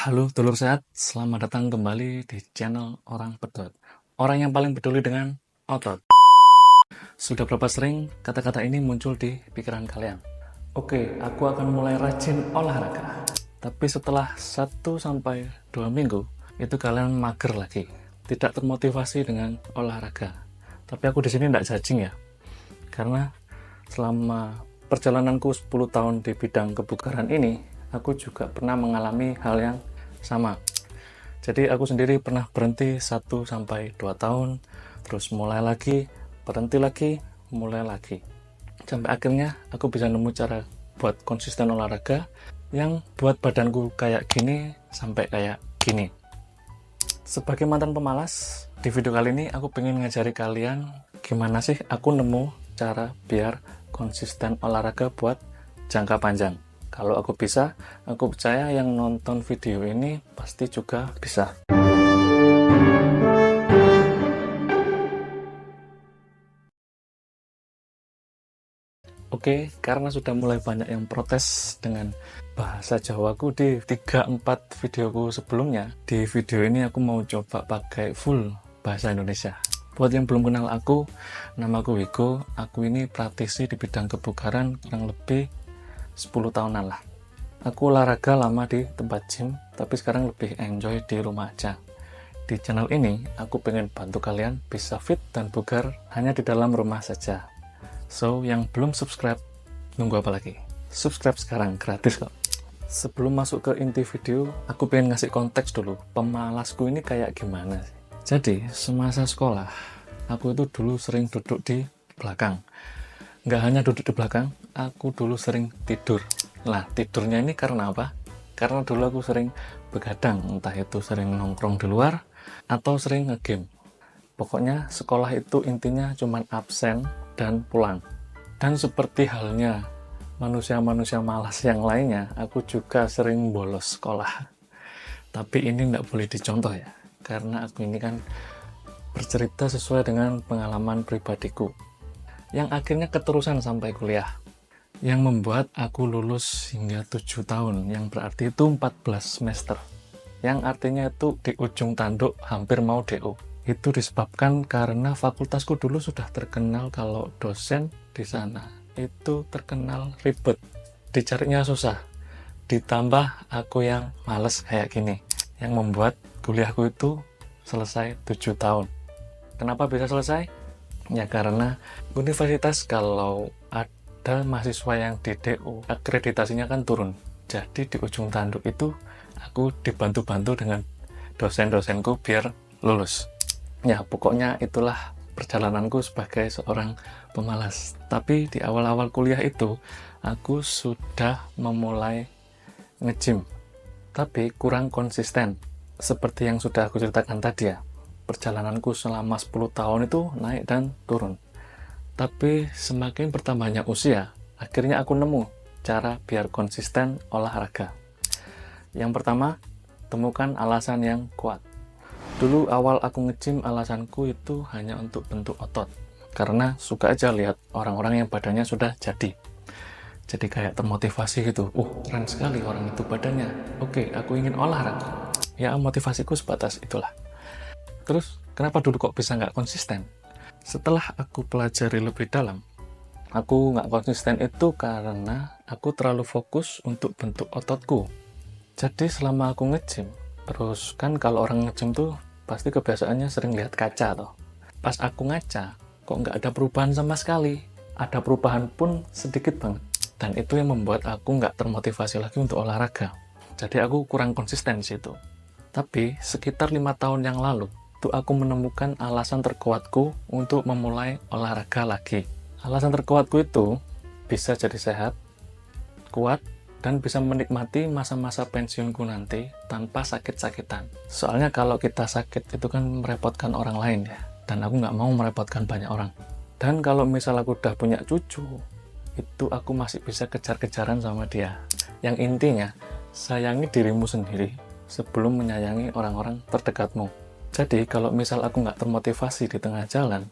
Halo dulur sehat, selamat datang kembali di channel Orang Pedot. Orang yang paling peduli dengan otot. Sudah berapa sering kata-kata ini muncul di pikiran kalian? Oke, aku akan mulai rajin olahraga. Tapi setelah 1-2 minggu, itu kalian mager lagi. Tidak termotivasi dengan olahraga. Tapi aku di sini tidak judging ya. Karena selama perjalananku 10 tahun di bidang kebugaran ini, aku juga pernah mengalami hal yang sama. Jadi aku sendiri pernah berhenti 1-2 tahun, terus mulai lagi, berhenti lagi, mulai lagi. Sampai akhirnya aku bisa nemu cara buat konsisten olahraga yang buat badanku kayak gini sampai kayak gini. Sebagai mantan pemalas, di video kali ini aku pengen ngajari kalian gimana sih aku nemu cara biar konsisten olahraga buat jangka panjang. Kalau aku bisa, aku percaya yang nonton video ini pasti juga bisa. Oke, karena sudah mulai banyak yang protes dengan bahasa Jawaku di 3-4 videoku sebelumnya, di video ini aku mau coba pakai full bahasa Indonesia. Buat yang belum kenal aku, namaku Wigo, aku ini praktisi di bidang kebugaran kurang lebih 10 tahunan lah. Aku olahraga lama di tempat gym, tapi sekarang lebih enjoy di rumah aja. Di channel ini, aku pengen bantu kalian bisa fit dan bugar hanya di dalam rumah saja. So, yang belum subscribe, nunggu apa lagi? Subscribe sekarang, gratis kok. Sebelum masuk ke inti video, aku pengen ngasih konteks dulu. Pemalasku ini kayak gimana sih? Jadi, semasa sekolah, aku itu dulu sering duduk di belakang. Nggak hanya duduk di belakang, aku dulu sering tidur. Nah, tidurnya ini karena apa? Karena dulu aku sering begadang, entah itu sering nongkrong di luar, atau sering ngegame. Pokoknya sekolah itu intinya cuman absen dan pulang. Dan seperti halnya manusia-manusia malas yang lainnya, aku juga sering bolos sekolah. Tapi ini nggak boleh dicontoh ya, karena aku ini kan bercerita sesuai dengan pengalaman pribadiku, yang akhirnya keterusan sampai kuliah. Yang membuat aku lulus hingga 7 tahun, yang berarti itu 14 semester. Yang artinya itu di ujung tanduk hampir mau DO. Itu disebabkan karena fakultasku dulu sudah terkenal kalau dosen di sana itu terkenal ribet, dicarinya susah. Ditambah aku yang males kayak gini, yang membuat kuliahku itu selesai 7 tahun. Kenapa bisa selesai? Ya karena universitas kalau ada mahasiswa yang di DO, akreditasinya kan turun. Jadi di ujung tanduk itu aku dibantu-bantu dengan dosen-dosenku biar lulus. Ya pokoknya itulah perjalananku sebagai seorang pemalas. Tapi di awal-awal kuliah itu aku sudah memulai nge-gym, tapi kurang konsisten. Seperti yang sudah aku ceritakan tadi ya, perjalananku selama 10 tahun itu naik dan turun. Tapi semakin bertambahnya usia, akhirnya aku nemu cara biar konsisten olahraga. Yang pertama, temukan alasan yang kuat. Dulu awal aku nge-gym, alasanku itu hanya untuk bentuk otot. Karena suka aja lihat orang-orang yang badannya sudah jadi. Jadi kayak termotivasi gitu. Keren sekali orang itu badannya. Oke, aku ingin olahraga. Ya, motivasiku sebatas itulah. Terus, kenapa dulu kok bisa nggak konsisten? Setelah aku pelajari lebih dalam, aku nggak konsisten itu karena aku terlalu fokus untuk bentuk ototku. Jadi selama aku nge-gym, terus kan kalau orang nge-gym tuh pasti kebiasaannya sering lihat kaca toh. Pas aku ngaca, kok nggak ada perubahan sama sekali. Ada perubahan pun sedikit banget. Dan itu yang membuat aku nggak termotivasi lagi untuk olahraga. Jadi aku kurang konsisten di situ. Tapi sekitar 5 tahun yang lalu, aku menemukan alasan terkuatku untuk memulai olahraga lagi. Alasan terkuatku itu bisa jadi sehat, kuat, dan bisa menikmati masa-masa pensiunku nanti tanpa sakit-sakitan. Soalnya kalau kita sakit itu kan merepotkan orang lain ya, dan aku nggak mau merepotkan banyak orang. Dan kalau misal aku udah punya cucu, itu aku masih bisa kejar-kejaran sama dia. Yang intinya, sayangi dirimu sendiri sebelum menyayangi orang-orang terdekatmu. Jadi kalau misal aku nggak termotivasi di tengah jalan,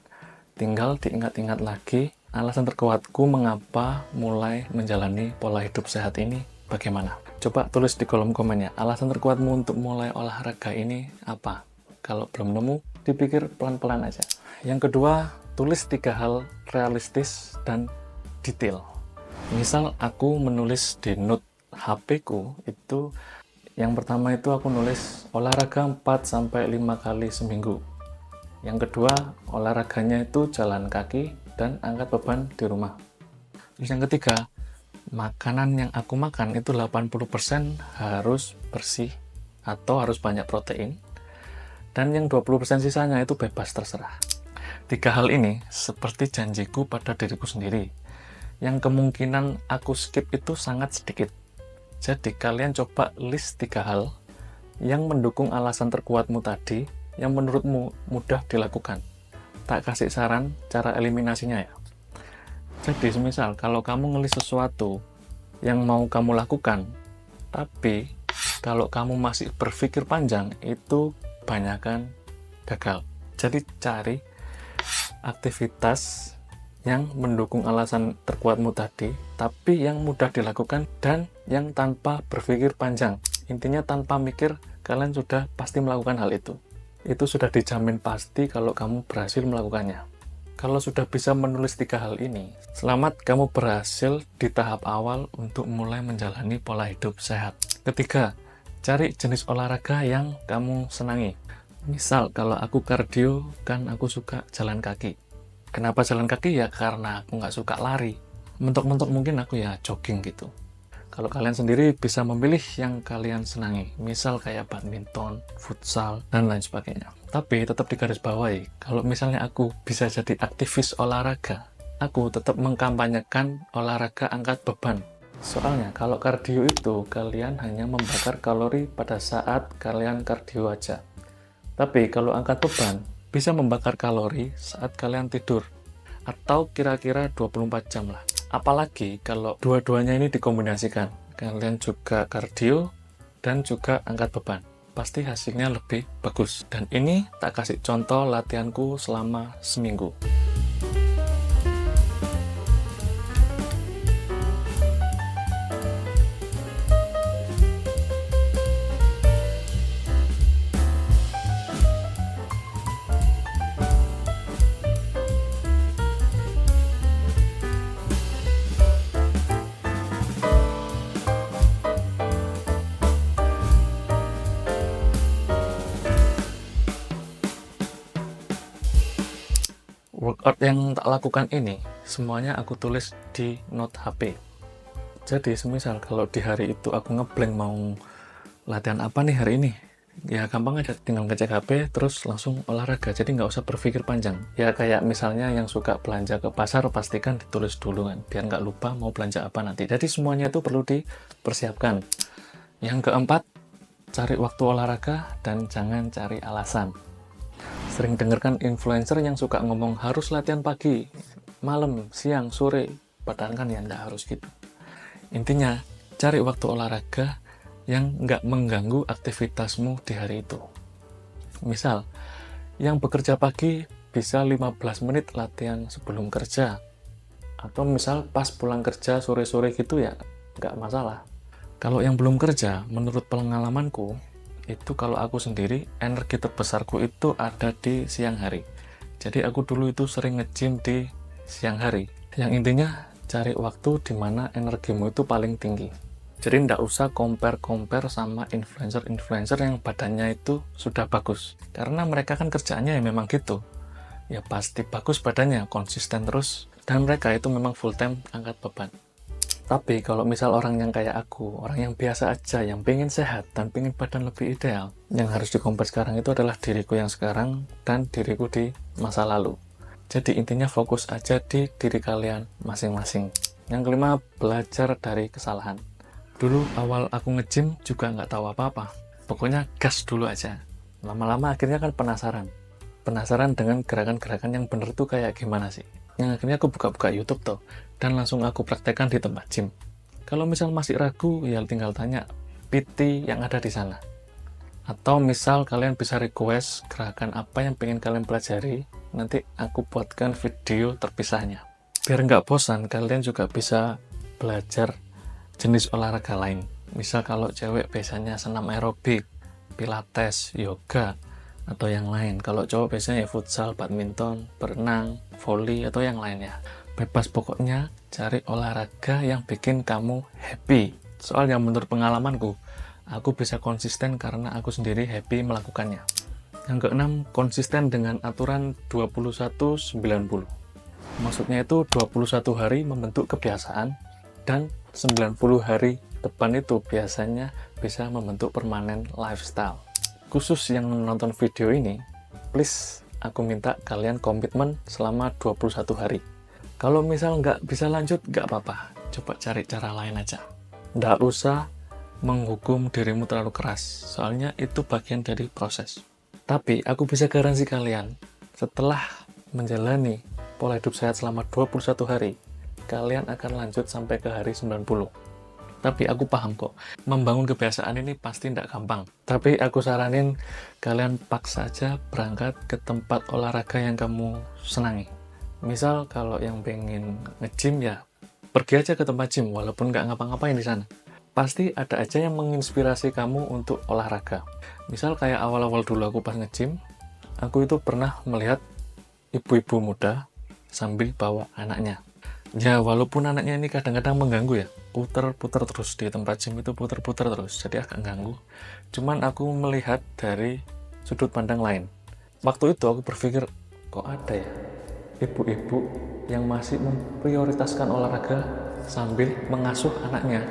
tinggal diingat-ingat lagi alasan terkuatku mengapa mulai menjalani pola hidup sehat ini bagaimana. Coba tulis di kolom komennya, alasan terkuatmu untuk mulai olahraga ini apa? Kalau belum nemu, dipikir pelan-pelan aja. Yang kedua, tulis 3 hal realistis dan detail. Misal aku menulis di note HP ku, itu yang pertama itu aku nulis olahraga 4-5 kali seminggu. Yang kedua, olahraganya itu jalan kaki dan angkat beban di rumah. Terus yang ketiga, makanan yang aku makan itu 80% harus bersih atau harus banyak protein, dan yang 20% sisanya itu bebas terserah. 3 hal ini seperti janjiku pada diriku sendiri, yang kemungkinan aku skip itu sangat sedikit. Jadi kalian coba list 3 hal yang mendukung alasan terkuatmu tadi, yang menurutmu mudah dilakukan. Tak kasih saran cara eliminasinya ya. Jadi semisal kalau kamu ngelis sesuatu yang mau kamu lakukan, tapi kalau kamu masih berpikir panjang, itu banyakan gagal. Jadi cari aktivitas yang mendukung alasan terkuatmu tadi, tapi yang mudah dilakukan dan yang tanpa berpikir panjang. Intinya tanpa mikir, kalian sudah pasti melakukan hal itu. Itu sudah dijamin pasti kalau kamu berhasil melakukannya. Kalau sudah bisa menulis 3 hal ini, selamat, kamu berhasil di tahap awal untuk mulai menjalani pola hidup sehat. Ketiga, cari jenis olahraga yang kamu senangi. Misal kalau aku kardio, kan aku suka jalan kaki. Kenapa jalan kaki? Ya karena aku nggak suka lari. Mentok-mentok mungkin aku ya jogging gitu. Kalau kalian sendiri bisa memilih yang kalian senangi, misal kayak badminton, futsal, dan lain sebagainya. Tapi tetap digarisbawahi, kalau misalnya aku bisa jadi aktivis olahraga, aku tetap mengkampanyekan olahraga angkat beban. Soalnya kalau kardio itu kalian hanya membakar kalori pada saat kalian kardio aja. Tapi kalau angkat beban bisa membakar kalori saat kalian tidur, atau kira-kira 24 jam lah. Apalagi kalau dua-duanya ini dikombinasikan, kalian juga kardio dan juga angkat beban, pasti hasilnya lebih bagus. Dan ini tak kasih contoh latihanku selama seminggu. Workout yang tak lakukan ini, semuanya aku tulis di note HP. Jadi semisal kalau di hari itu aku ngeblank mau latihan apa nih hari ini, ya gampang aja, tinggal ngecek HP terus langsung olahraga, jadi nggak usah berpikir panjang. Ya kayak misalnya yang suka belanja ke pasar, pastikan ditulis dulu kan, biar nggak lupa mau belanja apa nanti. Jadi semuanya itu perlu dipersiapkan. Yang keempat, cari waktu olahraga dan jangan cari alasan. Sering dengarkan influencer yang suka ngomong harus latihan pagi, malam, siang, sore, padahal kan ya nggak harus gitu. Intinya, cari waktu olahraga yang nggak mengganggu aktivitasmu di hari itu. Misal, yang bekerja pagi bisa 15 menit latihan sebelum kerja, atau misal pas pulang kerja sore-sore gitu ya nggak masalah. Kalau yang belum kerja, menurut pengalamanku, itu kalau aku sendiri, energi terbesarku itu ada di siang hari. Jadi aku dulu itu sering nge-gym di siang hari. Yang intinya, cari waktu di mana energimu itu paling tinggi. Jadi nggak usah compare-compare sama influencer-influencer yang badannya itu sudah bagus. Karena mereka kan kerjaannya ya memang gitu. Ya pasti bagus badannya, konsisten terus. Dan mereka itu memang full time angkat beban. Tapi kalau misal orang yang kayak aku, orang yang biasa aja, yang pengen sehat dan pengen badan lebih ideal, yang harus dikompar sekarang itu adalah diriku yang sekarang dan diriku di masa lalu. Jadi intinya fokus aja di diri kalian masing-masing. Yang kelima, belajar dari kesalahan. Dulu awal aku nge-gym juga nggak tahu apa-apa. Pokoknya gas dulu aja. Lama-lama akhirnya kan penasaran. Penasaran dengan gerakan-gerakan yang bener tuh kayak gimana sih. Yang akhirnya aku buka-buka YouTube tuh, dan langsung aku praktekkan di tempat gym. Kalau misal masih ragu, ya tinggal tanya PT yang ada di sana. Atau misal kalian bisa request gerakan apa yang pengen kalian pelajari, nanti aku buatkan video terpisahnya. Biar nggak bosan, kalian juga bisa belajar jenis olahraga lain. Misal kalau cewek biasanya senam aerobik, pilates, yoga, atau yang lain. Kalau cowok biasanya ya futsal, badminton, berenang, volley, atau yang lainnya. Bebas, pokoknya cari olahraga yang bikin kamu happy. Soalnya menurut pengalamanku, aku bisa konsisten karena aku sendiri happy melakukannya. Yang keenam, konsisten dengan aturan 21-90. Maksudnya itu 21 hari membentuk kebiasaan dan 90 hari depan itu biasanya bisa membentuk permanen lifestyle. Khusus yang menonton video ini, please aku minta kalian komitmen selama 21 hari. Kalau misal nggak bisa lanjut, nggak apa-apa. Coba cari cara lain aja. Nggak usah menghukum dirimu terlalu keras, soalnya itu bagian dari proses. Tapi aku bisa garansi kalian, setelah menjalani pola hidup sehat selama 21 hari, kalian akan lanjut sampai ke hari 90. Tapi aku paham kok, membangun kebiasaan ini pasti tidak gampang. Tapi aku saranin kalian paksa aja berangkat ke tempat olahraga yang kamu senangi. Misal kalau yang pengen nge-gym ya, pergi aja ke tempat gym walaupun nggak ngapa-ngapain di sana. Pasti ada aja yang menginspirasi kamu untuk olahraga. Misal kayak awal-awal dulu aku pas nge-gym, aku itu pernah melihat ibu-ibu muda sambil bawa anaknya. Ya walaupun anaknya ini kadang-kadang mengganggu ya, puter-puter terus di tempat gym itu puter-puter terus, jadi agak ganggu. Cuman aku melihat dari sudut pandang lain. Waktu itu aku berpikir, kok ada ya ibu-ibu yang masih memprioritaskan olahraga sambil mengasuh anaknya.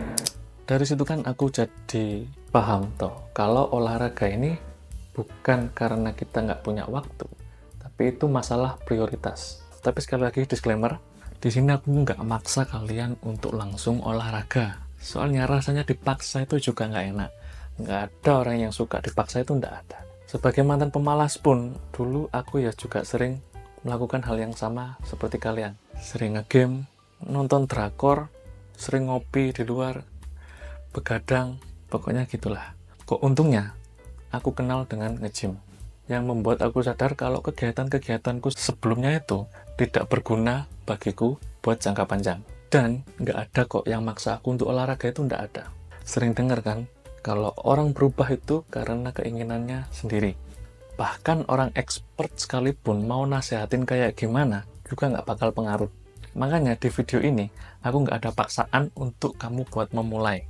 Dari situ kan aku jadi paham toh, kalau olahraga ini bukan karena kita nggak punya waktu, tapi itu masalah prioritas. Tapi sekali lagi disclaimer, di sini aku nggak maksa kalian untuk langsung olahraga. Soalnya rasanya dipaksa itu juga nggak enak. Nggak ada orang yang suka dipaksa, itu nggak ada. Sebagai mantan pemalas pun, dulu aku ya juga sering melakukan hal yang sama seperti kalian. Sering nge-game, nonton drakor, sering ngopi di luar, begadang, pokoknya gitulah. Kok untungnya aku kenal dengan nge-gym, yang membuat aku sadar kalau kegiatan-kegiatanku sebelumnya itu tidak berguna bagiku buat jangka panjang. Dan nggak ada kok yang maksa aku untuk olahraga, itu nggak ada. Sering dengar kan, kalau orang berubah itu karena keinginannya sendiri. Bahkan orang expert sekalipun mau nasehatin kayak gimana, juga nggak bakal pengaruh. Makanya di video ini, aku nggak ada paksaan untuk kamu buat memulai.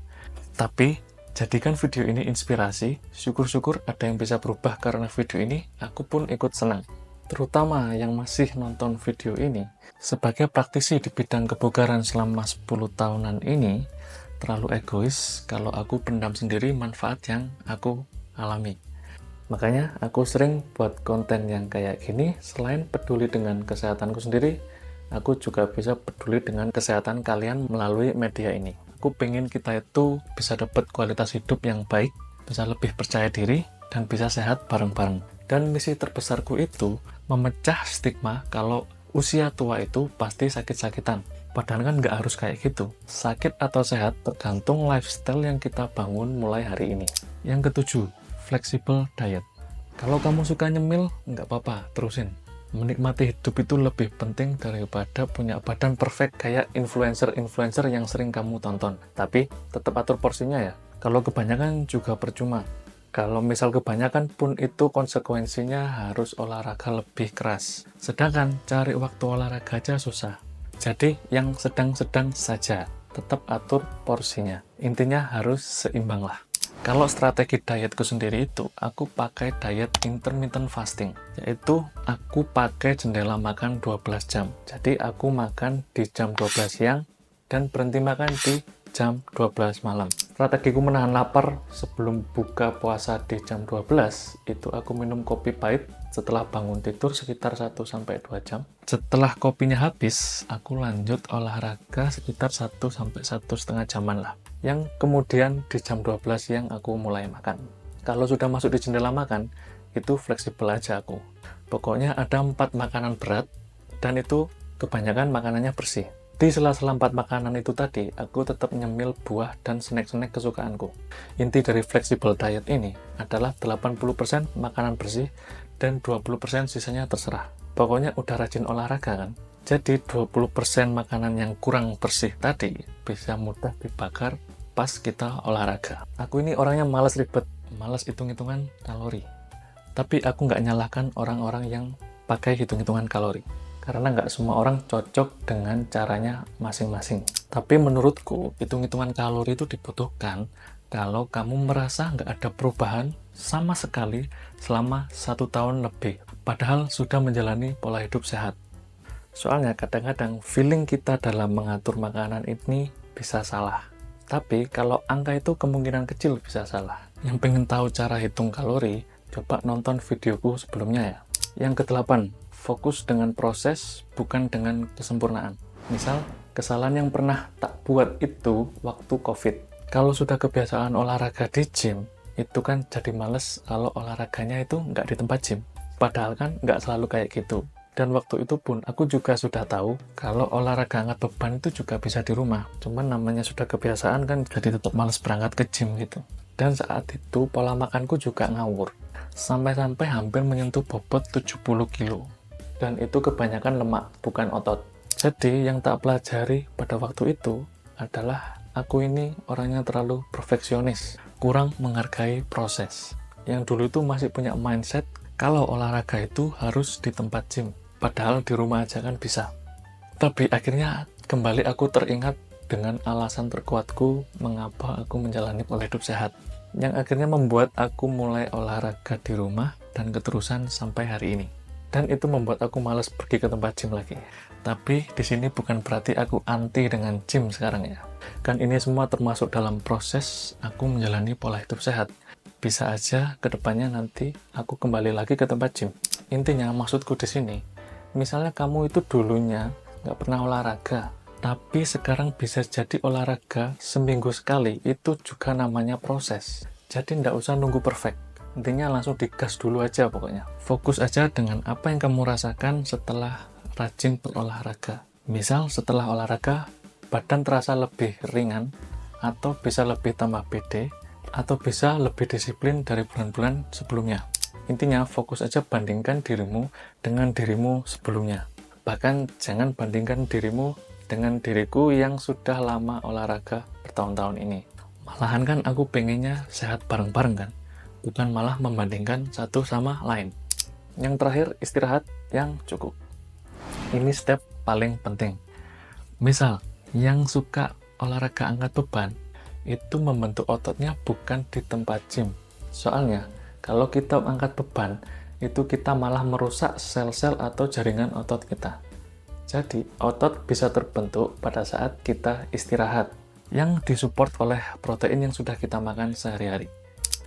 Tapi, jadikan video ini inspirasi, syukur-syukur ada yang bisa berubah karena video ini, aku pun ikut senang. Terutama yang masih nonton video ini, sebagai praktisi di bidang kebugaran selama 10 tahunan ini, terlalu egois kalau aku pendam sendiri manfaat yang aku alami. Makanya aku sering buat konten yang kayak gini, selain peduli dengan kesehatanku sendiri, aku juga bisa peduli dengan kesehatan kalian melalui media ini. Aku pengen kita itu bisa dapat kualitas hidup yang baik, bisa lebih percaya diri, dan bisa sehat bareng-bareng. Dan misi terbesarku itu memecah stigma kalau usia tua itu pasti sakit-sakitan. Padahal kan nggak harus kayak gitu. Sakit atau sehat tergantung lifestyle yang kita bangun mulai hari ini. Yang ketujuh, flexible diet. Kalau kamu suka nyemil, nggak apa-apa, terusin. Menikmati hidup itu lebih penting daripada punya badan perfect kayak influencer-influencer yang sering kamu tonton. Tapi tetap atur porsinya ya. Kalau kebanyakan juga percuma. Kalau misal kebanyakan pun itu konsekuensinya harus olahraga lebih keras. Sedangkan cari waktu olahraga aja susah. Jadi yang sedang-sedang saja. Tetap atur porsinya. Intinya harus seimbang lah. Kalau strategi dietku sendiri itu, aku pakai diet intermittent fasting. Yaitu aku pakai jendela makan 12 jam. Jadi aku makan di jam 12 siang dan berhenti makan di jam 12 malam. Strategiku menahan lapar sebelum buka puasa di jam 12, itu aku minum kopi pahit setelah bangun tidur sekitar 1-2 jam. Setelah kopinya habis, aku lanjut olahraga sekitar 1-1,5 jaman lah. Yang kemudian di jam 12 siang aku mulai makan. Kalau sudah masuk di jendela makan, itu fleksibel aja aku. Pokoknya ada 4 makanan berat, dan itu kebanyakan makanannya bersih. Di sela-sela 4 makanan itu tadi, aku tetap nyemil buah dan snack-snack kesukaanku. Inti dari flexible diet ini adalah 80% makanan bersih dan 20% sisanya terserah. Pokoknya udah rajin olahraga kan? Jadi 20% makanan yang kurang bersih tadi bisa mudah dibakar pas kita olahraga. Aku ini orangnya malas ribet, malas hitung-hitungan kalori. Tapi aku nggak nyalahkan orang-orang yang pakai hitung-hitungan kalori. Karena nggak semua orang cocok dengan caranya masing-masing. Tapi menurutku, hitung-hitungan kalori itu dibutuhkan kalau kamu merasa nggak ada perubahan sama sekali selama 1 tahun lebih. Padahal sudah menjalani pola hidup sehat. Soalnya kadang-kadang feeling kita dalam mengatur makanan ini bisa salah. Tapi kalau angka itu kemungkinan kecil bisa salah. Yang pengen tahu cara hitung kalori, coba nonton videoku sebelumnya ya. Yang ke-8, fokus dengan proses bukan dengan kesempurnaan. Misal, kesalahan yang pernah tak buat itu waktu COVID. Kalau sudah kebiasaan olahraga di gym, itu kan jadi males kalau olahraganya itu nggak di tempat gym. Padahal kan nggak selalu kayak gitu. Dan waktu itu pun aku juga sudah tahu kalau olahraga angkat beban itu juga bisa di rumah. Cuman namanya sudah kebiasaan kan jadi tetap males berangkat ke gym gitu. Dan saat itu pola makanku juga ngawur. Sampai-sampai hampir menyentuh bobot 70 kilo. Dan itu kebanyakan lemak, bukan otot. Jadi yang tak pelajari pada waktu itu adalah aku ini orangnya terlalu perfeksionis. Kurang menghargai proses. Yang dulu itu masih punya mindset kalau olahraga itu harus di tempat gym. Padahal di rumah aja kan bisa. Tapi akhirnya kembali aku teringat dengan alasan terkuatku mengapa aku menjalani pola hidup sehat. Yang akhirnya membuat aku mulai olahraga di rumah dan keterusan sampai hari ini. Dan itu membuat aku malas pergi ke tempat gym lagi. Tapi di sini bukan berarti aku anti dengan gym sekarang ya. Kan ini semua termasuk dalam proses aku menjalani pola hidup sehat. Bisa aja kedepannya nanti aku kembali lagi ke tempat gym. Intinya maksudku di sini, misalnya kamu itu dulunya nggak pernah olahraga, tapi sekarang bisa jadi olahraga seminggu sekali, itu juga namanya proses. Jadi nggak usah nunggu perfect. Intinya langsung digas dulu aja pokoknya. Fokus aja dengan apa yang kamu rasakan setelah rajin berolahraga. Misal setelah olahraga, badan terasa lebih ringan, atau bisa lebih tambah pede, atau bisa lebih disiplin dari bulan-bulan sebelumnya. Intinya fokus aja bandingkan dirimu dengan dirimu sebelumnya. Bahkan jangan bandingkan dirimu dengan diriku yang sudah lama olahraga bertahun-tahun ini. Malahan kan aku pengennya sehat bareng-bareng kan, bukan malah membandingkan satu sama lain. Yang terakhir, istirahat yang cukup. Ini step paling penting. Misal, yang suka olahraga angkat beban, itu membentuk ototnya bukan di tempat gym. Soalnya, kalau kita angkat beban, itu kita malah merusak sel-sel atau jaringan otot kita. Jadi, otot bisa terbentuk pada saat kita istirahat, yang disupport oleh protein yang sudah kita makan sehari-hari.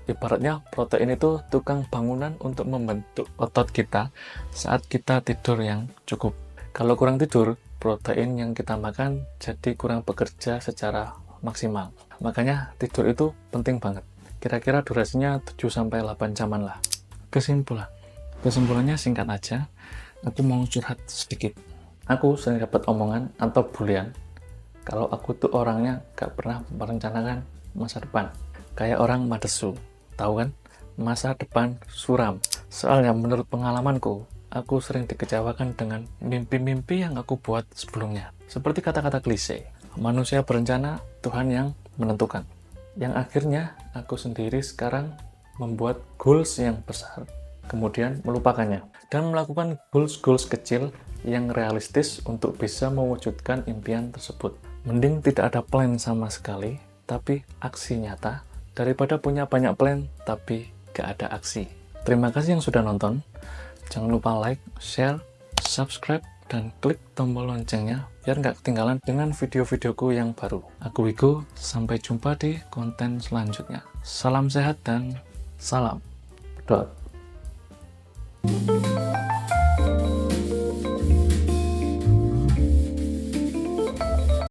Ibaratnya, protein itu tukang bangunan untuk membentuk otot kita saat kita tidur yang cukup. Kalau kurang tidur, protein yang kita makan jadi kurang bekerja secara maksimal. Makanya tidur itu penting banget. Kira-kira durasinya 7-8 jaman lah. Kesimpulannya singkat aja, aku mau curhat sedikit. Aku sering dapat omongan atau bulian kalau aku tuh orangnya gak pernah merencanakan masa depan. Kayak orang Madesu, tahu kan? Masa depan suram. Soalnya menurut pengalamanku, aku sering dikecewakan dengan mimpi-mimpi yang aku buat sebelumnya. Seperti kata-kata klise, manusia berencana, Tuhan yang menentukan. Yang akhirnya aku sendiri sekarang membuat goals yang besar, kemudian melupakannya. Dan melakukan goals-goals kecil yang realistis untuk bisa mewujudkan impian tersebut. Mending tidak ada plan sama sekali, tapi aksi nyata, daripada punya banyak plan, tapi gak ada aksi. Terima kasih yang sudah nonton. Jangan lupa like, share, subscribe, dan klik tombol loncengnya biar nggak ketinggalan dengan video-videoku yang baru. Aku Wigo, sampai jumpa di konten selanjutnya. Salam sehat dan salam. Dot.